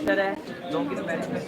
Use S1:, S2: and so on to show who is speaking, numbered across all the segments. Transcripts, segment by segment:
S1: Barrister है, law की तो बैरिस्टर।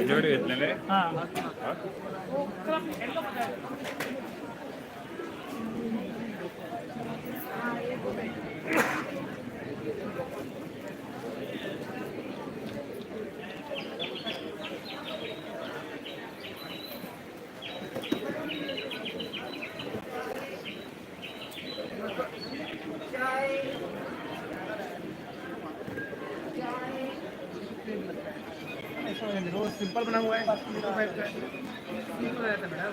S2: जोड़ी घेतलेले
S1: सिंपल बना हुआ है, सिंपल रहता है मैडम।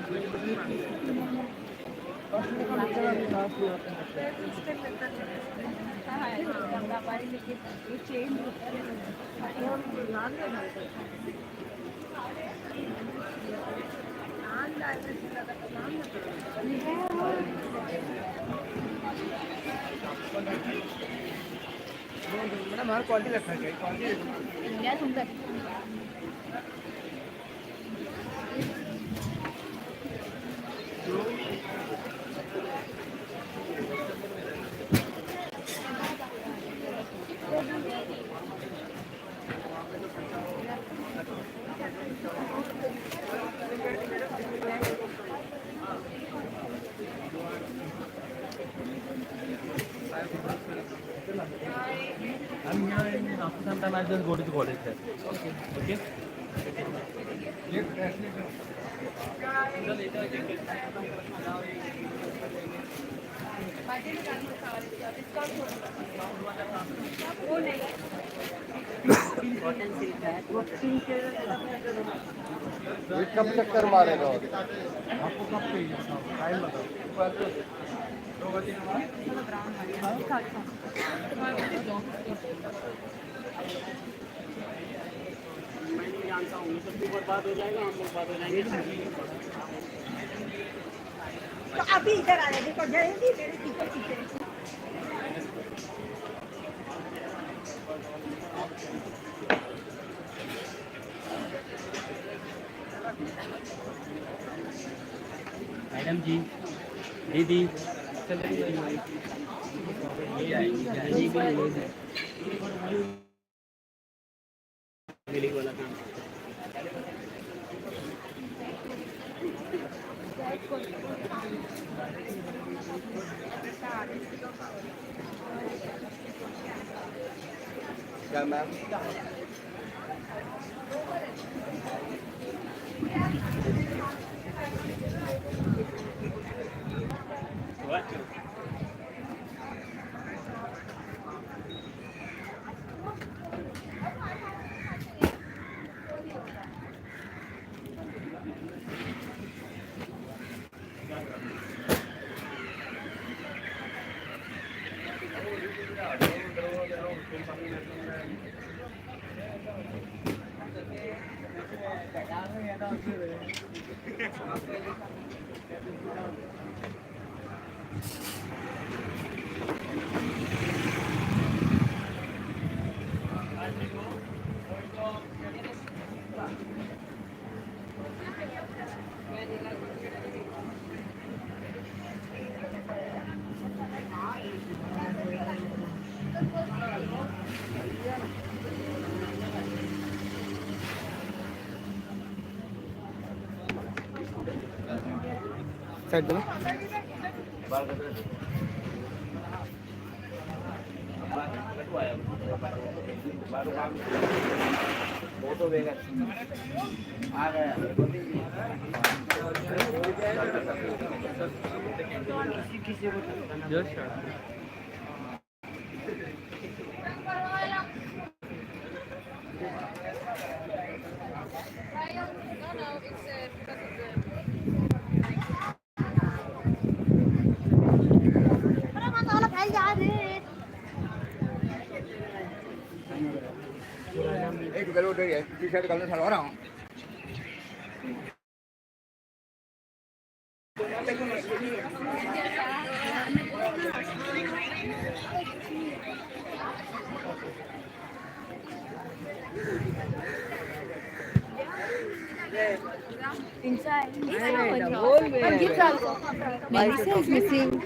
S1: मैडम हमारा क्वालिटी रखा है, क्वालिटी सुंदर। I'm here in after some time I'll just go to the college there. Okay. Okay.
S3: कब चक्कर मारेगा
S1: आपको कब चाहिए टाइम बताओ।
S4: तो अभी इधर आ जाए, देखो जल्दी मेरे पीछे पीछे।
S1: मैडम जी, दीदी, बिलिंग वाला काम।
S3: क्या मैम?
S1: साइड दो।
S3: आ गया
S4: अरे मैं तो अलग फैल जा रे
S3: एक गलो दे टी शर्ट गलो सलवा रहा हूँ
S4: Melissa is missing.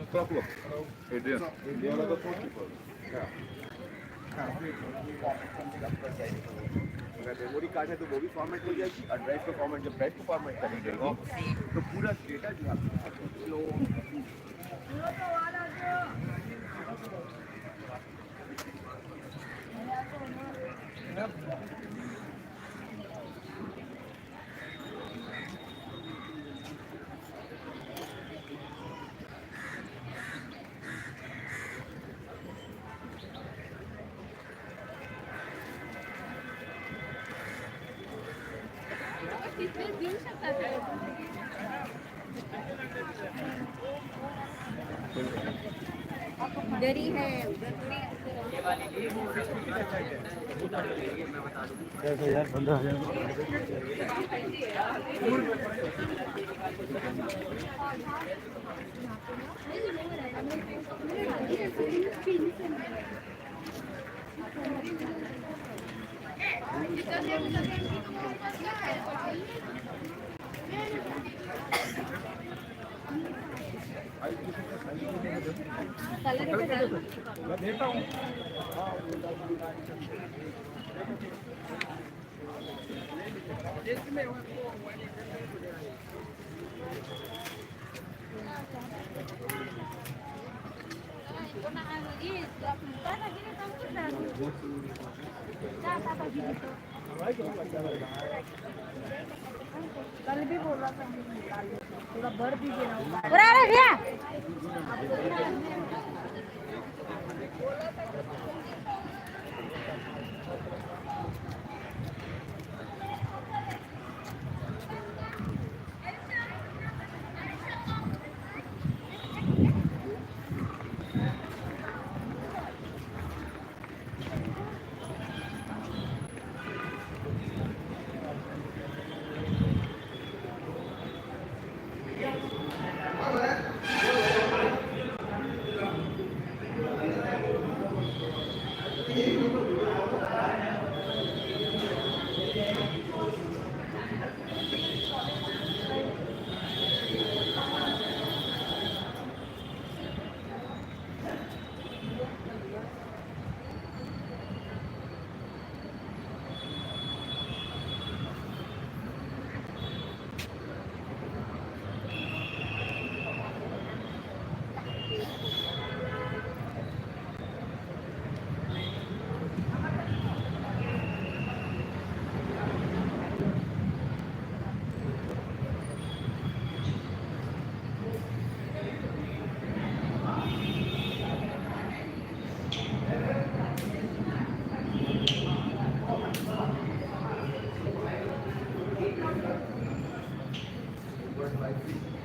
S2: Klopp. Adrian. They are the goalkeeper. अगर मेमोरी कार्ड है तो वो भी फॉर्मेट हो जाएगी और ड्राइव का फॉर्मेट जब ड्राइव को फॉर्मेट करी जाएगी तो पूरा डेटा जो आपको
S4: इधर ही है
S1: 10,000 15,000 मैं देता हूँ
S4: कल भी बोला था थोड़ा भर दीजिए ना अरे भैया
S3: Like